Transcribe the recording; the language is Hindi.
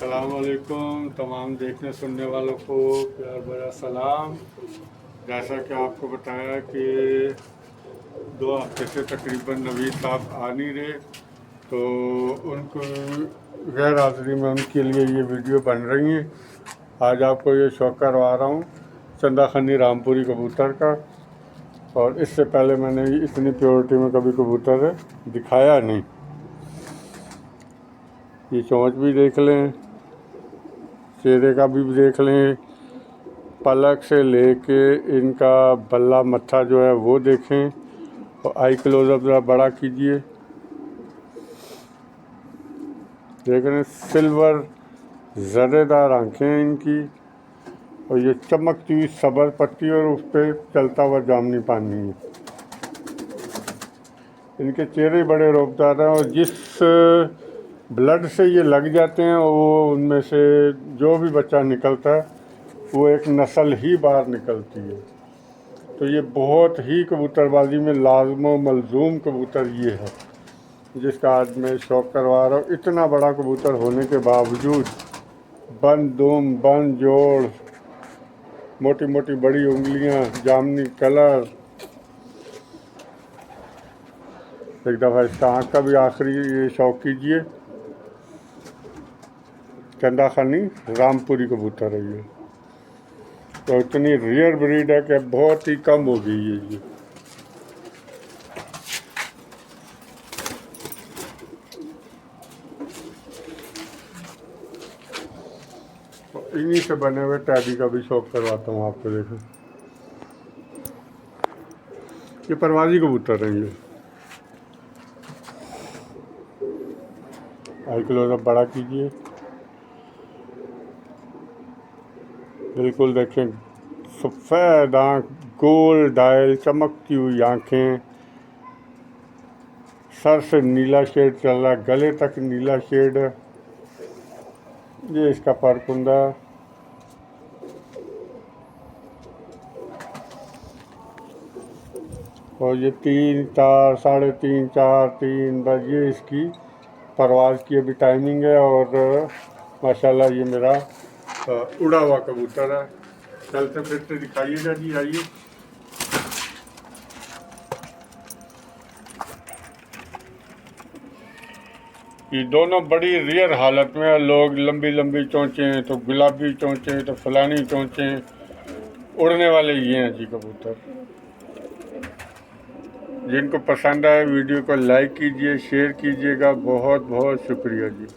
अस्सलाम वालेकुम तमाम देखने सुनने वालों को प्यार भरा सलाम। जैसा कि आपको बताया कि 2 हफ्ते से तकरीबन नवीद साहब आ नहीं रहे, तो उनको गैर हाज़िरी में उनके लिए ये वीडियो बन रही है। आज आपको ये शौक करवा रहा हूँ चंदा खन्नी रामपुरी कबूतर का, और इससे पहले मैंने इतनी प्योरिटी में कभी कबूतर दिखाया नहीं। ये चोंच भी देख लें, चेहरे का भी देख लें, पलक से लेके इनका बल्ला मत्था जो है वो देखें, और आई क्लोजअप ज़रा बड़ा कीजिए। देख रहे हैं सिल्वर ज़र्रेदार आँखें हैं इनकी, और ये चमकती हुई सबर पट्टी और उस पर चलता हुआ जामनी पानी है। इनके चेहरे बड़े रौबदार हैं, और जिस ब्लड से ये लग जाते हैं वो उनमें से जो भी बच्चा निकलता है वो एक नस्ल ही बाहर निकलती है। तो ये बहुत ही कबूतरबाजी में लाज़िम मलजूम कबूतर ये है, जिसका आज मैं शौक करवा रहा हूँ। इतना बड़ा कबूतर होने के बावजूद बन दुम, बन जोड़, मोटी मोटी बड़ी उंगलियाँ, जामनी कलर। एक दफ़ा इसका आँख का भी आखिरी ये शौक कीजिए। चंदा खन्नी रामपुरी कबूतर है ये, तो इतनी रेयर ब्रीड है कि बहुत ही कम हो गई है ये। इन्हीं से बने हुए टैडी का भी शौक करवाता हूँ आपको। देखो ये परवाजी कबूतर है ये। आई क्लोजअप बड़ा कीजिए, बिल्कुल देखें सफ़ेद आँख, गोल डायल, चमकती हुई आँखें, सर से नीला शेड चल रहा, गले तक नीला शेड। ये इसका परकुंदा, और ये 3, 4, 3.5, 4, 3 बस ये इसकी परवाज़ की अभी टाइमिंग है। और माशाल्लाह ये मेरा उड़ा हुआ कबूतर है। चलते फिरते दिखाइएगा जी, आइए। ये दोनों बड़ी रेयर हालत में है। लोग लंबी लंबी चोंचें, तो गुलाबी चोंचें, तो फलानी चोंचें, उड़ने वाले ये हैं जी कबूतर। जिनको पसंद आए वीडियो को लाइक कीजिए, शेयर कीजिएगा। बहुत बहुत शुक्रिया जी।